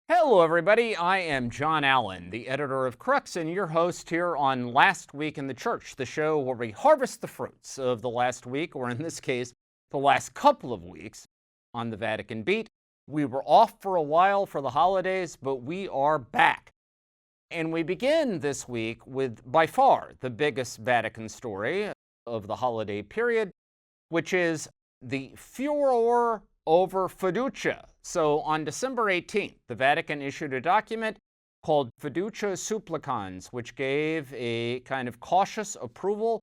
Hello, everybody. I am John Allen, the editor of Crux, and your host here on Last Week in the Church, the show where we harvest the fruits of the last week, or in this case, the last couple of weeks on the Vatican beat. We were off for a while for the holidays, but we are back. And we begin this week with, by far, the biggest Vatican story of the holiday period, which is the furor over fiducia. So on December 18th, the Vatican issued a document called Fiducia Supplicans, which gave a kind of cautious approval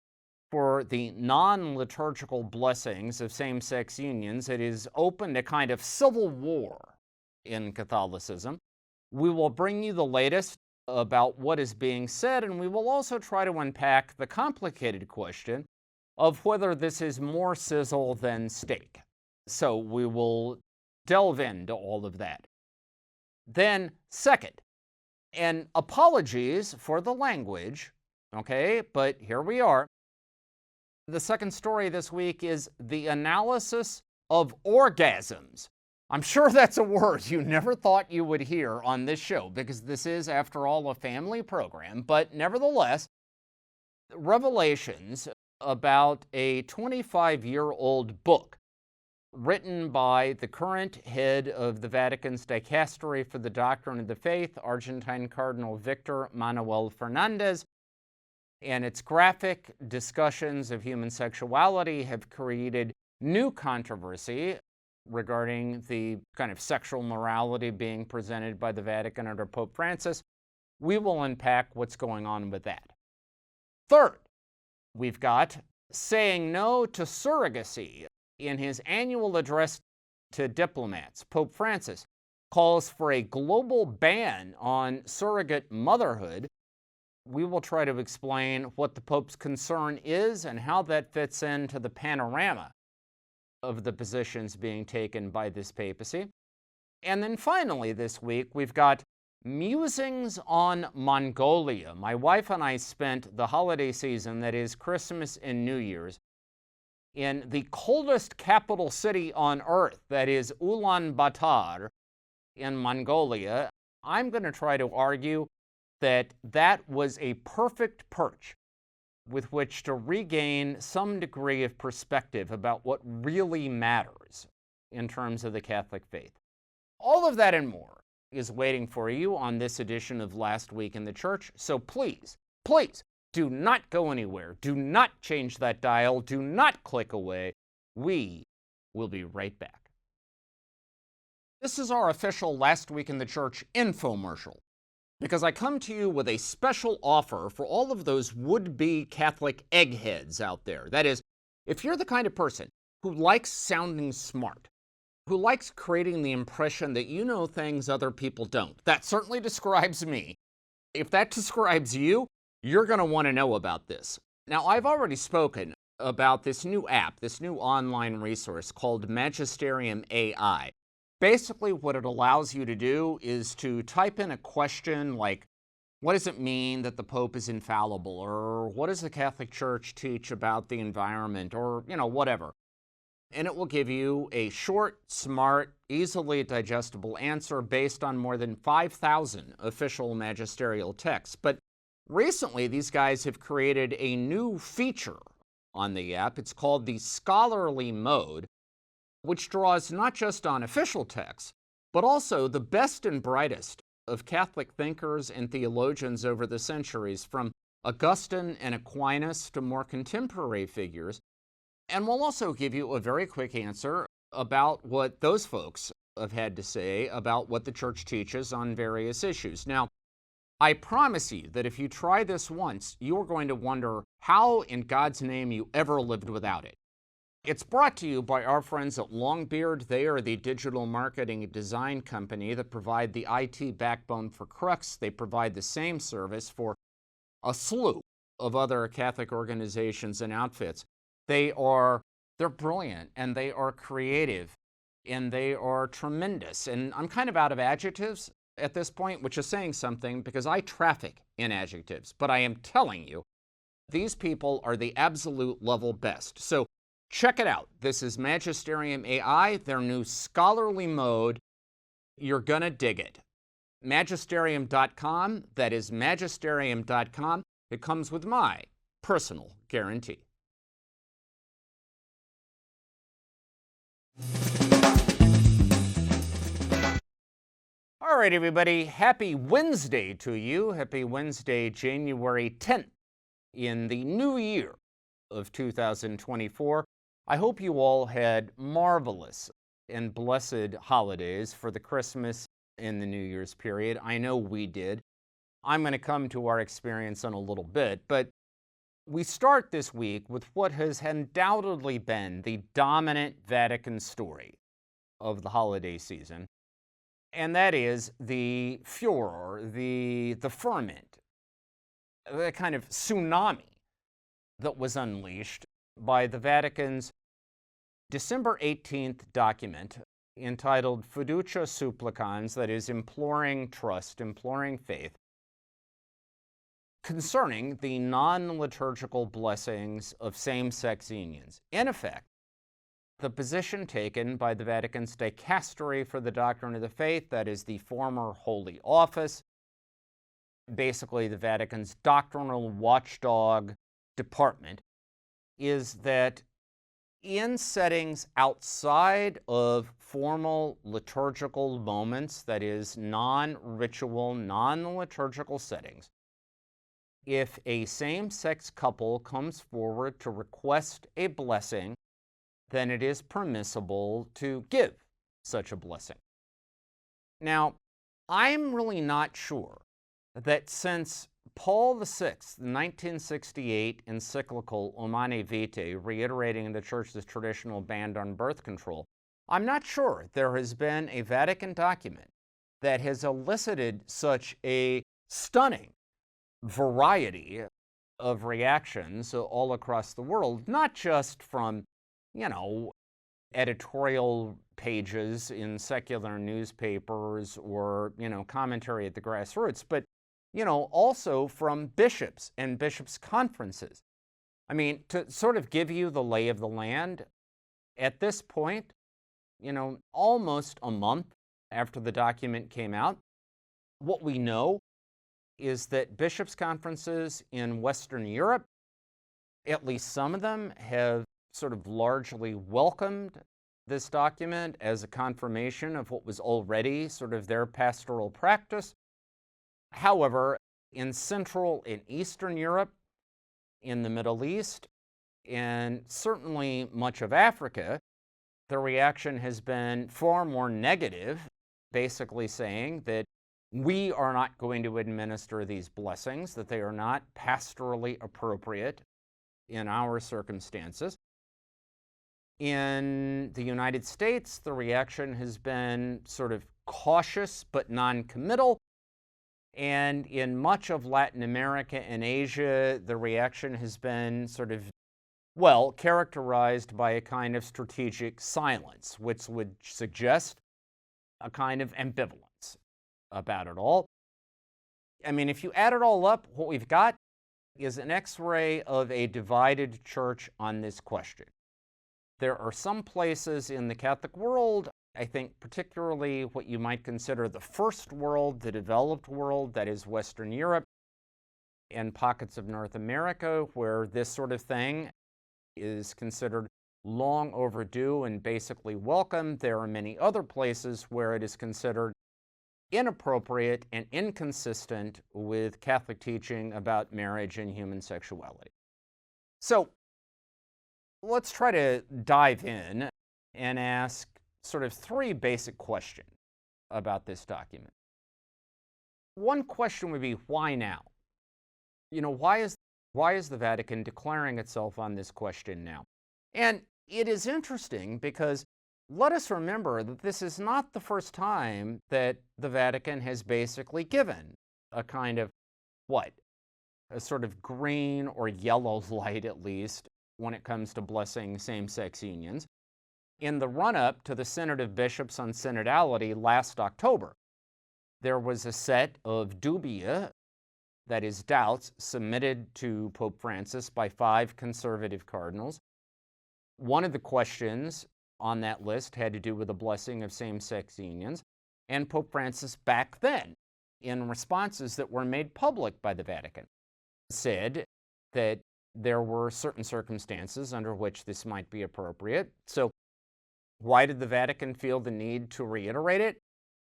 for the non-liturgical blessings of same-sex unions. It is opened a kind of civil war in Catholicism. We will bring you the latest about what is being said, and we will also try to unpack the complicated question of whether this is more sizzle than steak. So we will delve into all of that. Then, second, and apologies for the language, okay, but here we are. The second story this week is the analysis of orgasms. I'm sure that's a word you never thought you would hear on this show, because this is, after all, a family program, but nevertheless, revelations about a 25-year-old book written by the current head of the Vatican's Dicastery for the Doctrine of the Faith, Argentine Cardinal Cardinal Fernandez, and its graphic discussions of human sexuality have created new controversy regarding the kind of sexual morality being presented by the Vatican under Pope Francis. We will unpack what's going on with that. Third, we've got saying no to surrogacy. In his annual address to diplomats, Pope Francis calls for a global ban on surrogate motherhood. We will try to explain what the Pope's concern is and how that fits into the panorama of the positions being taken by this papacy. And then finally this week, we've got Musings on Mongolia. My wife and I spent the holiday season, that is Christmas and New Year's, in the coldest capital city on earth, that is Ulaanbaatar in Mongolia. I'm going to try to argue that that was a perfect perch with which to regain some degree of perspective about what really matters in terms of the Catholic faith. All of that and more is waiting for you on this edition of Last Week in the Church, so please, do not go anywhere. Do not change that dial. Do not click away. We will be right back. This is our official Last Week in the Church infomercial, because I come to you with a special offer for all of those would-be Catholic eggheads out there. That is, if you're the kind of person who likes sounding smart, who likes creating the impression that you know things other people don't, that certainly describes me. If that describes you, you're going to want to know about this. Now, I've already spoken about this new app, this new online resource called Magisterium AI. Basically, what it allows you to do is to type in a question like, what does it mean that the Pope is infallible? Or what does the Catholic Church teach about the environment? Or, whatever. And it will give you a short, smart, easily digestible answer based on more than 5,000 official magisterial texts. But recently, these guys have created a new feature on the app. It's called the scholarly mode, which draws not just on official texts, but also the best and brightest of Catholic thinkers and theologians over the centuries, from Augustine and Aquinas to more contemporary figures. And we'll also give you a very quick answer about what those folks have had to say about what the Church teaches on various issues. Now, I promise you that if you try this once, you are going to wonder how in God's name you ever lived without it. It's brought to you by our friends at Longbeard. They are the digital marketing and design company that provide the IT backbone for Crux. They provide the same service for a slew of other Catholic organizations and outfits. They're brilliant, and they are creative, and they are tremendous. And I'm kind of out of adjectives at this point, which is saying something because I traffic in adjectives. But I am telling you, these people are the absolute level best. So check it out. This is Magisterium AI, their new scholarly mode. You're going to dig it. magisterium.com. That is magisterium.com. It comes with my personal guarantee. All right, everybody, happy Wednesday to you. Happy Wednesday, January 10th in the new year of 2024. I hope you all had marvelous and blessed holidays for the Christmas and the New Year's period. I know we did. I'm going to come to our experience in a little bit, but we start this week with what has undoubtedly been the dominant Vatican story of the holiday season, and that is the furor, the ferment, the kind of tsunami that was unleashed by the Vatican's December 18th document entitled Fiducia Supplicans, that is, imploring trust, imploring faith, concerning the non-liturgical blessings of same-sex unions. In effect, the position taken by the Vatican's Dicastery for the Doctrine of the Faith, that is the former Holy Office, basically the Vatican's doctrinal watchdog department, is that in settings outside of formal liturgical moments, that is, non-ritual, non-liturgical settings, if a same-sex couple comes forward to request a blessing, then it is permissible to give such a blessing. Now, I'm really not sure that since Paul VI, the 1968 encyclical Humanae Vitae, reiterating the Church's traditional ban on birth control, I'm not sure there has been a Vatican document that has elicited such a stunning variety of reactions all across the world, not just from, editorial pages in secular newspapers or, commentary at the grassroots, but also from bishops and bishops' conferences. I mean, to sort of give you the lay of the land, at this point, almost a month after the document came out, what we know is that bishops' conferences in Western Europe, at least some of them, have sort of largely welcomed this document as a confirmation of what was already sort of their pastoral practice. However, in Central and Eastern Europe, in the Middle East, and certainly much of Africa, the reaction has been far more negative, basically saying that we are not going to administer these blessings, that they are not pastorally appropriate in our circumstances. In the United States, the reaction has been sort of cautious but non-committal. And in much of Latin America and Asia, the reaction has been sort of, characterized by a kind of strategic silence, which would suggest a kind of ambivalence about it all. I mean, if you add it all up, what we've got is an X-ray of a divided church on this question. There are some places in the Catholic world, I think particularly what you might consider the first world, the developed world, that is Western Europe, and pockets of North America, where this sort of thing is considered long overdue and basically welcome. There are many other places where it is considered inappropriate and inconsistent with Catholic teaching about marriage and human sexuality. So let's try to dive in and ask sort of three basic questions about this document. One question would be, why now? Why is the Vatican declaring itself on this question now? And it is interesting because let us remember that this is not the first time that the Vatican has basically given a kind of, a sort of green or yellow light, at least, when it comes to blessing same-sex unions. In the run-up to the Synod of Bishops on Synodality last October, there was a set of dubia, that is, doubts, submitted to Pope Francis by 5 conservative cardinals. One of the questions on that list had to do with the blessing of same-sex unions, and Pope Francis back then in responses that were made public by the Vatican, said that there were certain circumstances under which this might be appropriate. So why did the Vatican feel the need to reiterate it?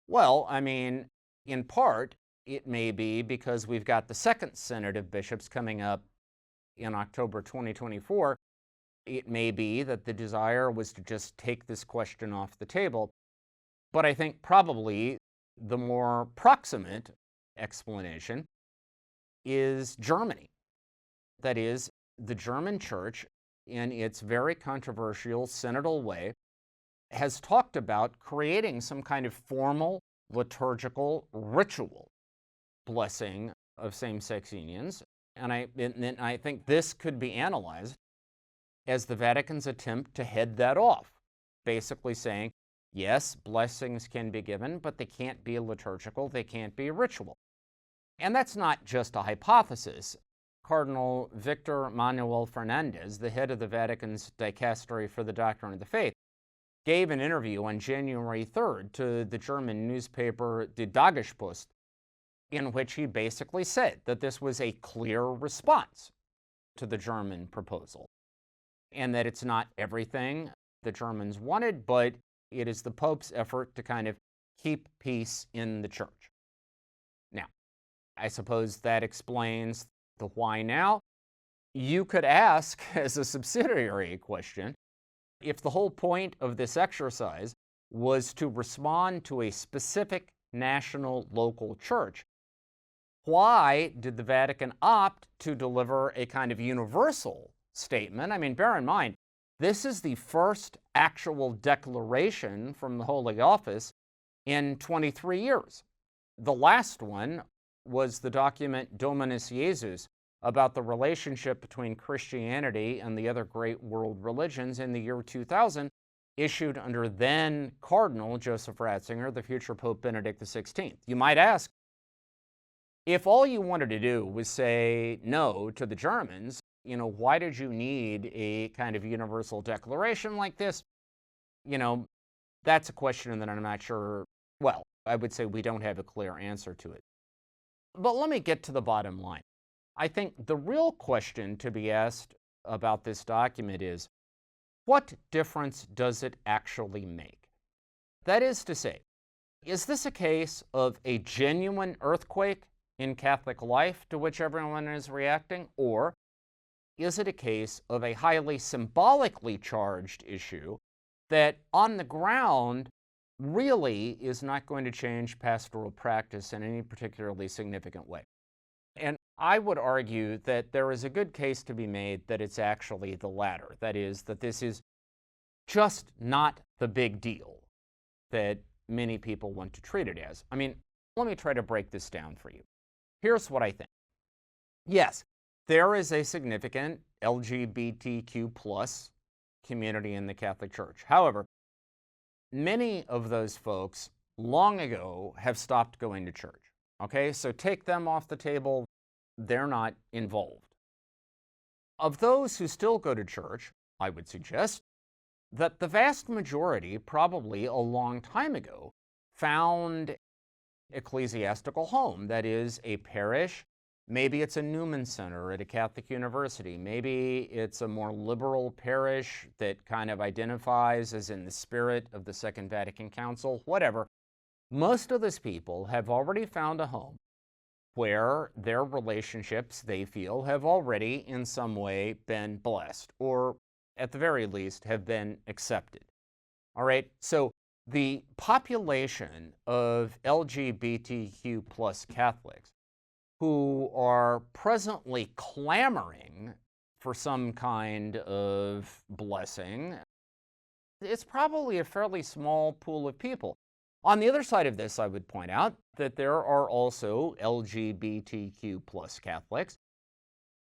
Well, I mean, in part, it may be because we've got the second Synod of Bishops coming up in October 2024. It may be that the desire was to just take this question off the table. But I think probably the more proximate explanation is Germany. That is, the German church, in its very controversial synodal way, has talked about creating some kind of formal liturgical ritual blessing of same-sex unions. And I think this could be analyzed as the Vatican's attempt to head that off, basically saying, yes, blessings can be given, but they can't be liturgical, they can't be ritual. And that's not just a hypothesis. Cardinal Victor Fernandez, the head of the Vatican's Dicastery for the Doctrine of the Faith, gave an interview on January 3rd to the German newspaper Die Tagespost, in which he basically said that this was a clear response to the German proposal, and that it's not everything the Germans wanted, but it is the Pope's effort to kind of keep peace in the church. Now, I suppose that explains the why now. You could ask, as a subsidiary question, if the whole point of this exercise was to respond to a specific national local church, why did the Vatican opt to deliver a kind of universal statement? I mean, bear in mind, this is the first actual declaration from the Holy Office in 23 years. The last one was the document Dominus Jesus about the relationship between Christianity and the other great world religions in the year 2000, issued under then Cardinal Joseph Ratzinger, the future Pope Benedict XVI. You might ask, if all you wanted to do was say no to the Germans, why did you need a kind of universal declaration like this? That's a question that I'm not sure, well, I would say we don't have a clear answer to it. But let me get to the bottom line. I think the real question to be asked about this document is, what difference does it actually make? That is to say, is this a case of a genuine earthquake in Catholic life to which everyone is reacting, or is it a case of a highly symbolically charged issue that on the ground really is not going to change pastoral practice in any particularly significant way? And I would argue that there is a good case to be made that it's actually the latter. That is, that this is just not the big deal that many people want to treat it as. I mean, let me try to break this down for you. Here's what I think. Yes, there is a significant LGBTQ plus community in the Catholic Church. However, many of those folks long ago have stopped going to church. Okay, so take them off the table. They're not involved. Of those who still go to church, I would suggest that the vast majority, probably a long time ago, found ecclesiastical home. That is, a parish. Maybe it's a Newman Center at a Catholic university. Maybe it's a more liberal parish that kind of identifies as in the spirit of the Second Vatican Council, whatever. Most of those people have already found a home where their relationships, they feel, have already in some way been blessed, or at the very least have been accepted. All right, so the population of LGBTQ plus Catholics who are presently clamoring for some kind of blessing, it's probably a fairly small pool of people. On the other side of this, I would point out that there are also LGBTQ plus Catholics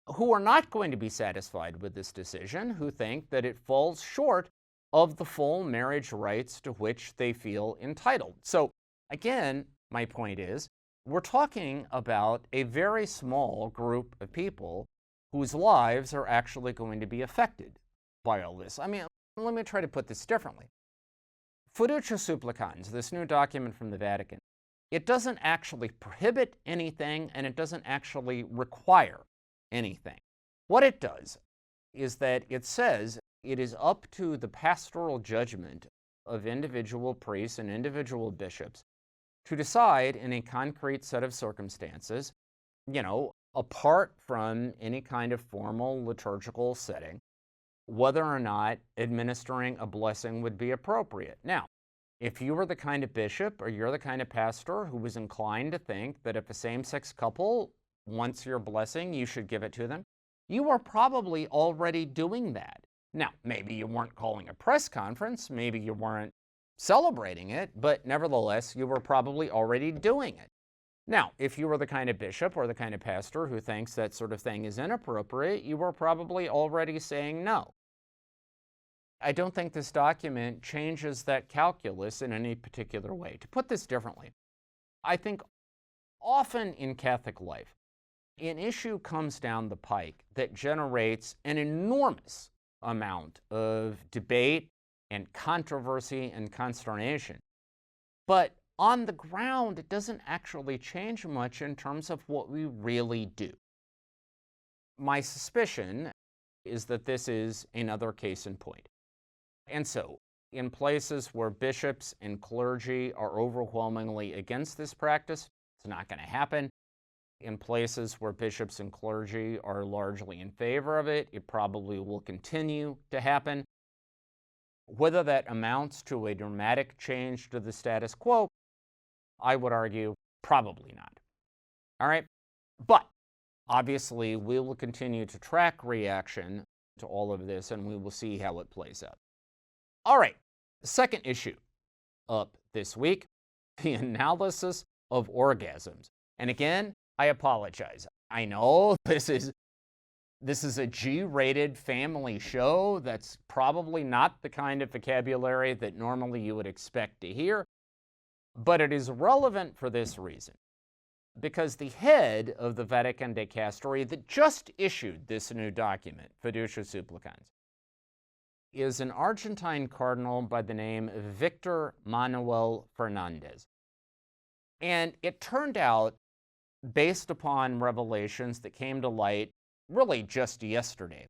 who are not going to be satisfied with this decision, who think that it falls short of the full marriage rights to which they feel entitled. So again, my point is, we're talking about a very small group of people whose lives are actually going to be affected by all this. I mean, let me try to put this differently. Fiducia Supplicans, this new document from the Vatican, it doesn't actually prohibit anything, and it doesn't actually require anything. What it does is that it says it is up to the pastoral judgment of individual priests and individual bishops to decide in a concrete set of circumstances, apart from any kind of formal liturgical setting, whether or not administering a blessing would be appropriate. Now, if you were the kind of bishop or you're the kind of pastor who was inclined to think that if a same-sex couple wants your blessing, you should give it to them, you are probably already doing that. Now, maybe you weren't calling a press conference, maybe you weren't celebrating it, but nevertheless, you were probably already doing it. Now, if you were the kind of bishop or the kind of pastor who thinks that sort of thing is inappropriate, you were probably already saying no. I don't think this document changes that calculus in any particular way. To put this differently, I think often in Catholic life, an issue comes down the pike that generates an enormous amount of debate and controversy and consternation. But on the ground, it doesn't actually change much in terms of what we really do. My suspicion is that this is another case in point. And so, in places where bishops and clergy are overwhelmingly against this practice, it's not going to happen. In places where bishops and clergy are largely in favor of it, it probably will continue to happen. Whether that amounts to a dramatic change to the status quo, I would argue probably not. All right? But obviously, we will continue to track reaction to all of this, and we will see how it plays out. All right, second issue up this week, the analysis of orgasms. And again, I apologize. I know this is a G-rated family show. That's probably not the kind of vocabulary that normally you would expect to hear, but it is relevant for this reason. Because the head of the Vatican dicastery that just issued this new document, Fiducia Supplicans, is an Argentine cardinal by the name of Victor Manuel Fernandez. And it turned out, based upon revelations that came to light really just yesterday,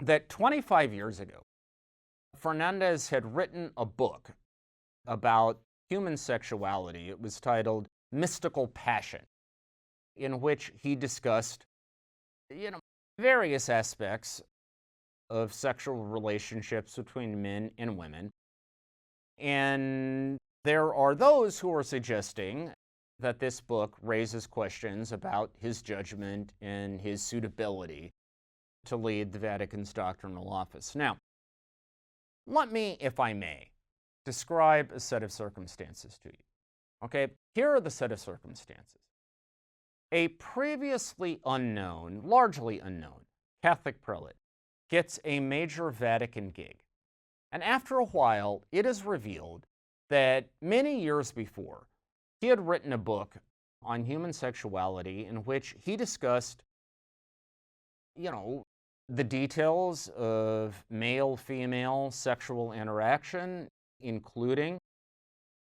that 25 years ago, Fernandez had written a book about human sexuality. It was titled Mystical Passion, in which he discussed, various aspects of sexual relationships between men and women. And there are those who are suggesting that this book raises questions about his judgment and his suitability to lead the Vatican's doctrinal office. Now, let me, if I may, describe a set of circumstances to you. Okay, here are the set of circumstances. A previously unknown, largely unknown, Catholic prelate gets a major Vatican gig. And after a while, it is revealed that many years before, he had written a book on human sexuality in which he discussed, the details of male-female sexual interaction, including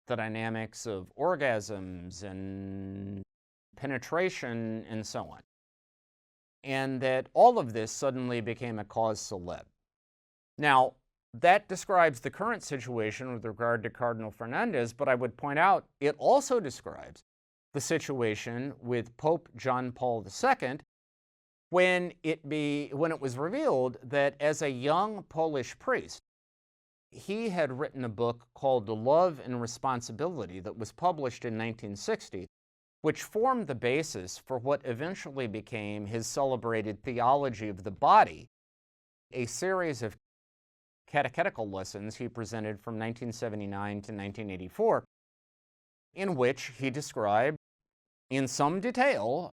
the dynamics of orgasms and penetration and so on. And that all of this suddenly became a cause célèbre. Now, that describes the current situation with regard to Cardinal Fernandez, but I would point out it also describes the situation with Pope John Paul II when it was revealed that as a young Polish priest, he had written a book called Love and Responsibility that was published in 1960, which formed the basis for what eventually became his celebrated Theology of the Body, a series of catechetical lessons he presented from 1979 to 1984, in which he described in some detail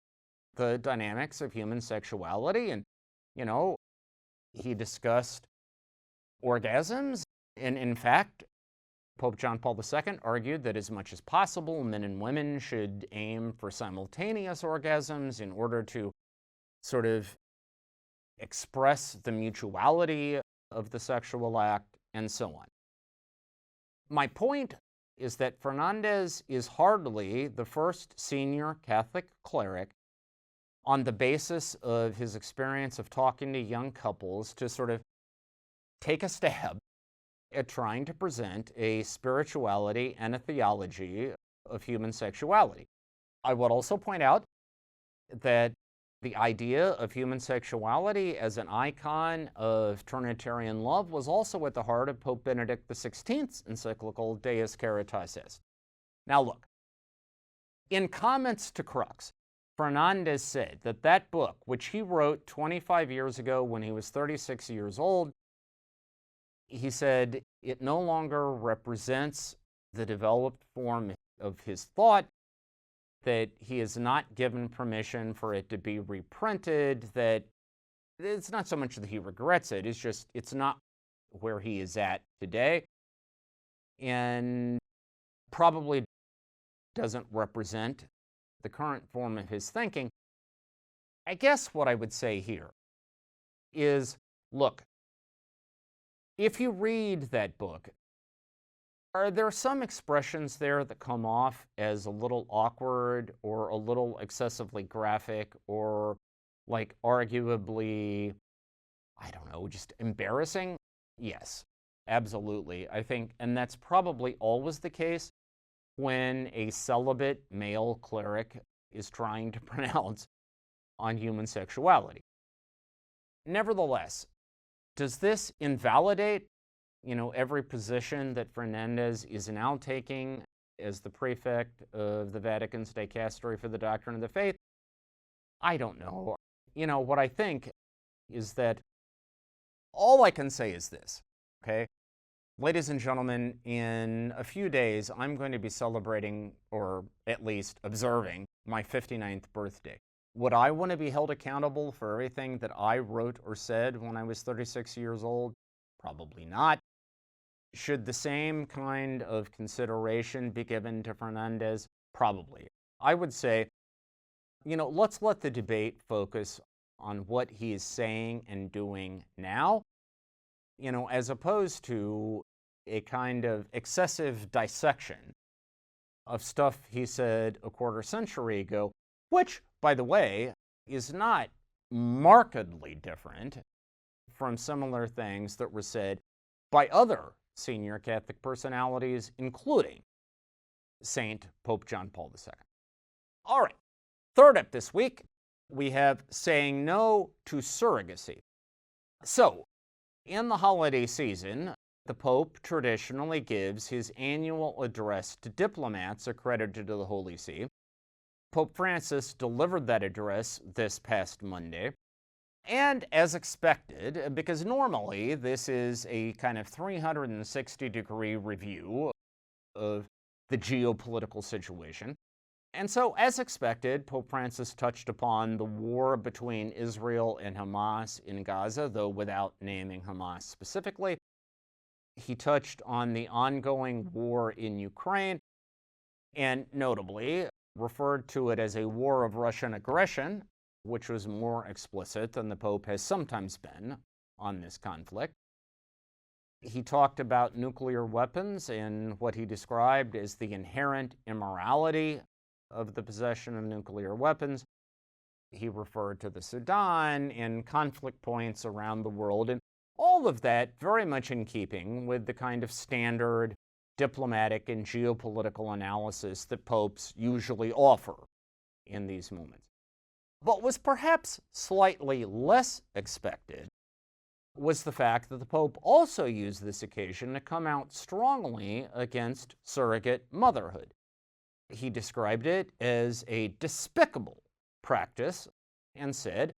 the dynamics of human sexuality. And, he discussed orgasms. And in fact, Pope John Paul II argued that as much as possible, men and women should aim for simultaneous orgasms in order to sort of express the mutuality of the sexual act, and so on. My point is that Fernandez is hardly the first senior Catholic cleric on the basis of his experience of talking to young couples to sort of take a stab at trying to present a spirituality and a theology of human sexuality. I would also point out that the idea of human sexuality as an icon of Trinitarian love was also at the heart of Pope Benedict XVI's encyclical Deus Caritas Est. Now look, in comments to Crux, Fernandez said that that book, which he wrote 25 years ago when he was 36 years old, he said it no longer represents the developed form of his thought, that he has not given permission for it to be reprinted, that it's not so much that he regrets it, it's just it's not where he is at today, and probably doesn't represent the current form of his thinking. I guess what I would say here is, look, if you read that book, there are some expressions there that come off as a little awkward or a little excessively graphic or like arguably, I don't know, just embarrassing? Yes, absolutely. I think, and that's probably always the case when a celibate male cleric is trying to pronounce on human sexuality. Nevertheless, does this invalidate, every position that Fernandez is now taking as the prefect of the Vatican's Dicastery for the Doctrine of the Faith? I don't know. What I think is that all I can say is this, okay? Ladies and gentlemen, in a few days, I'm going to be celebrating, or at least observing, my 59th birthday. Would I want to be held accountable for everything that I wrote or said when I was 36 years old? Probably not. Should the same kind of consideration be given to Fernandez? Probably. I would say, let's let the debate focus on what he is saying and doing now, as opposed to a kind of excessive dissection of stuff he said a quarter century ago, which, by the way, is not markedly different from similar things that were said by other senior Catholic personalities, including Saint Pope John Paul II. All right, third up this week, we have saying no to surrogacy. So, in the holiday season, the Pope traditionally gives his annual address to diplomats accredited to the Holy See. Pope Francis delivered that address this past Monday. And as expected, because normally this is a kind of 360-degree review of the geopolitical situation. And so, as expected, Pope Francis touched upon the war between Israel and Hamas in Gaza, though without naming Hamas specifically. He touched on the ongoing war in Ukraine, and notably referred to it as a war of Russian aggression, which was more explicit than the Pope has sometimes been on this conflict. He talked about nuclear weapons and what he described as the inherent immorality of the possession of nuclear weapons. He referred to the Sudan and conflict points around the world, and all of that very much in keeping with the kind of standard diplomatic and geopolitical analysis that popes usually offer in these moments. But was perhaps slightly less expected was the fact that the Pope also used this occasion to come out strongly against surrogate motherhood. He described it as a despicable practice and said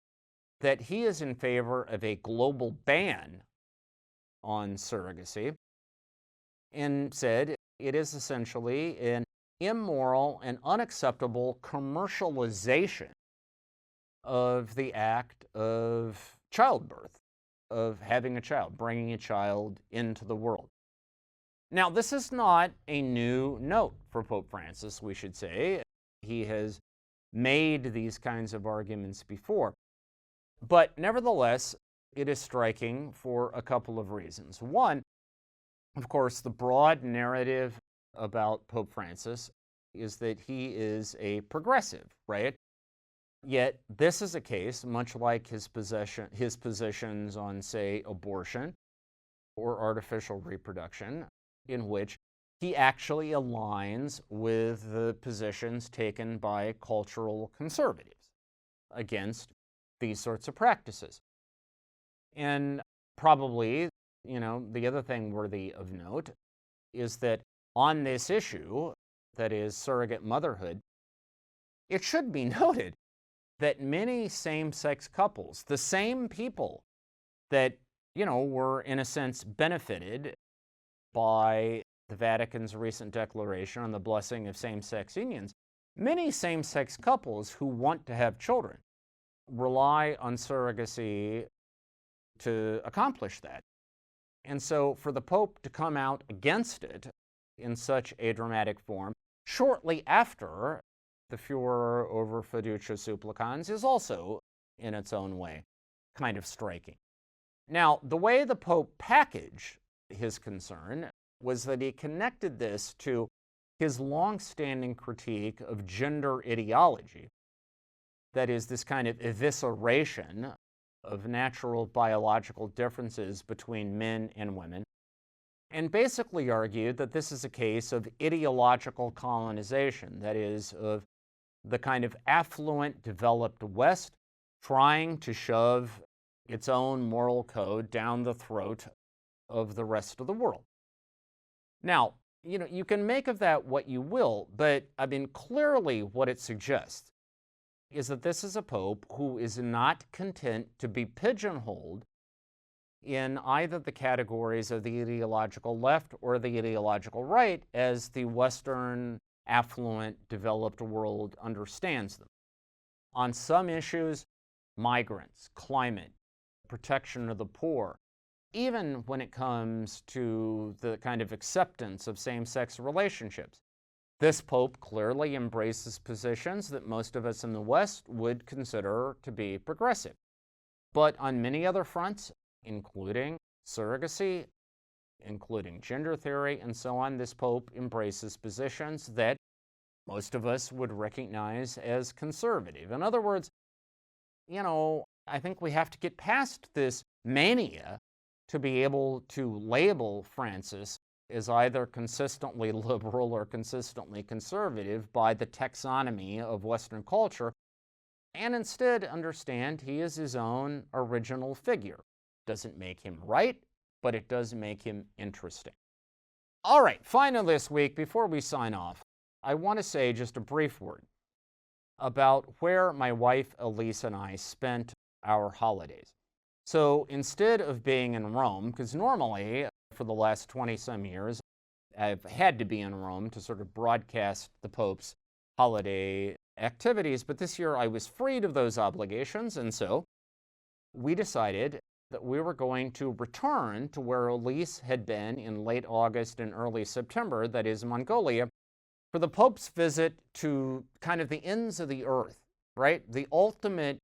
that he is in favor of a global ban on surrogacy, and said it is essentially an immoral and unacceptable commercialization of the act of childbirth, of having a child, bringing a child into the world. Now, this is not a new note for Pope Francis, we should say. He has made these kinds of arguments before. But nevertheless, it is striking for a couple of reasons. One, of course, the broad narrative about Pope Francis is that he is a progressive, right? Yet this is a case, much like his positions on, say, abortion or artificial reproduction, in which he actually aligns with the positions taken by cultural conservatives against these sorts of practices. And probably, the other thing worthy of note is that on this issue, that is surrogate motherhood, it should be noted that many same-sex couples, the same people that, were in a sense benefited by the Vatican's recent declaration on the blessing of same-sex unions, many same-sex couples who want to have children rely on surrogacy to accomplish that. And so for the Pope to come out against it in such a dramatic form shortly after the furor over fiducia supplicans is also, in its own way, kind of striking. Now, the way the Pope packaged his concern was that he connected this to his long-standing critique of gender ideology, that is, this kind of evisceration of natural biological differences between men and women, and basically argued that this is a case of ideological colonization, that is, of the kind of affluent, developed West trying to shove its own moral code down the throat of the rest of the world. Now, you can make of that what you will, but clearly what it suggests is that this is a Pope who is not content to be pigeonholed in either the categories of the ideological left or the ideological right as the Western, affluent, developed world understands them. On some issues, migrants, climate, protection of the poor, even when it comes to the kind of acceptance of same-sex relationships, this Pope clearly embraces positions that most of us in the West would consider to be progressive. But on many other fronts, including surrogacy, including gender theory, and so on, this Pope embraces positions that most of us would recognize as conservative. In other words, I think we have to get past this mania to be able to label Francis as either consistently liberal or consistently conservative by the taxonomy of Western culture, and instead understand he is his own original figure. Doesn't make him right, but it does make him interesting. All right, finally this week, before we sign off, I want to say just a brief word about where my wife Elise and I spent our holidays. So instead of being in Rome, because normally for the last 20-some years, I've had to be in Rome to sort of broadcast the Pope's holiday activities, but this year I was freed of those obligations, and so we decided that we were going to return to where Elise had been in late August and early September, that is Mongolia, for the Pope's visit to kind of the ends of the earth, right? The ultimate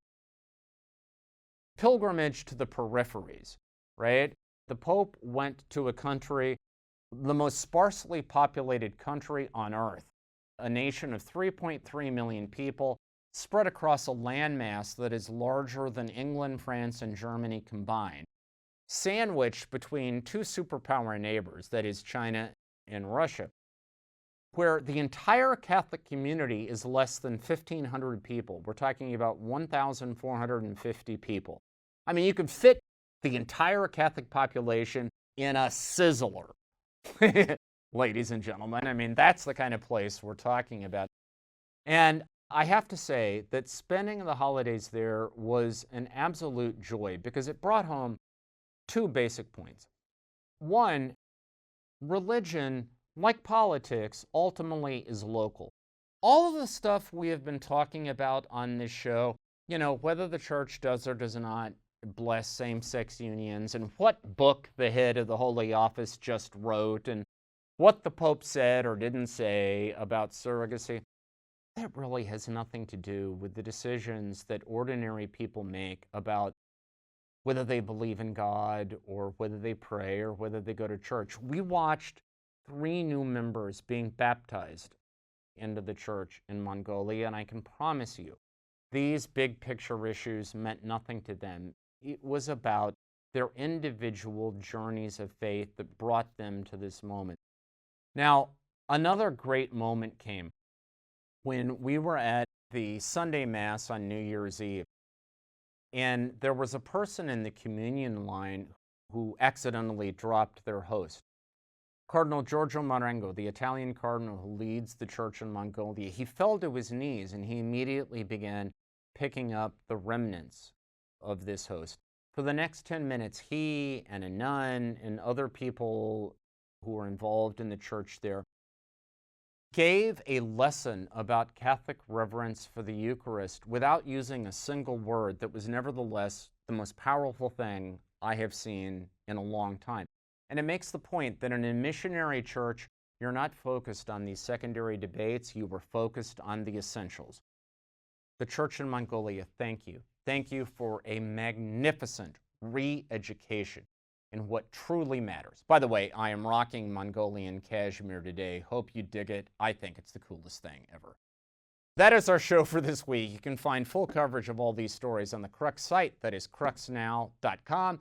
pilgrimage to the peripheries, right? The Pope went to a country, the most sparsely populated country on earth, a nation of 3.3 million people, spread across a landmass that is larger than England, France, and Germany combined, sandwiched between two superpower neighbors, that is China and Russia, where the entire Catholic community is less than 1,500 people. We're talking about 1,450 people. You could fit the entire Catholic population in a sizzler, ladies and gentlemen. That's the kind of place we're talking about. And I have to say that spending the holidays there was an absolute joy because it brought home two basic points. One, religion, like politics, ultimately is local. All of the stuff we have been talking about on this show, whether the church does or does not bless same-sex unions, and what book the head of the Holy Office just wrote, and what the Pope said or didn't say about surrogacy, that really has nothing to do with the decisions that ordinary people make about whether they believe in God or whether they pray or whether they go to church. We watched 3 new members being baptized into the church in Mongolia, and I can promise you, these big picture issues meant nothing to them. It was about their individual journeys of faith that brought them to this moment. Now, another great moment came when we were at the Sunday Mass on New Year's Eve, and there was a person in the communion line who accidentally dropped their host. Cardinal Giorgio Marengo, the Italian cardinal who leads the church in Mongolia, he fell to his knees and he immediately began picking up the remnants of this host. For the next 10 minutes, he and a nun and other people who were involved in the church there gave a lesson about Catholic reverence for the Eucharist without using a single word that was nevertheless the most powerful thing I have seen in a long time. And it makes the point that in a missionary church, you're not focused on these secondary debates, you were focused on the essentials. The church in Mongolia, thank you. Thank you for a magnificent re-education in what truly matters. By the way, I am rocking Mongolian cashmere today. Hope you dig it. I think it's the coolest thing ever. That is our show for this week. You can find full coverage of all these stories on the Crux site. That is cruxnow.com.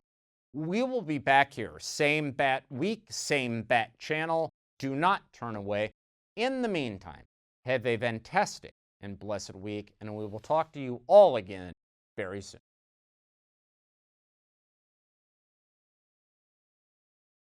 We will be back here, same bat week, same bat channel. Do not turn away. In the meantime, have a fantastic and blessed week, and we will talk to you all again very soon.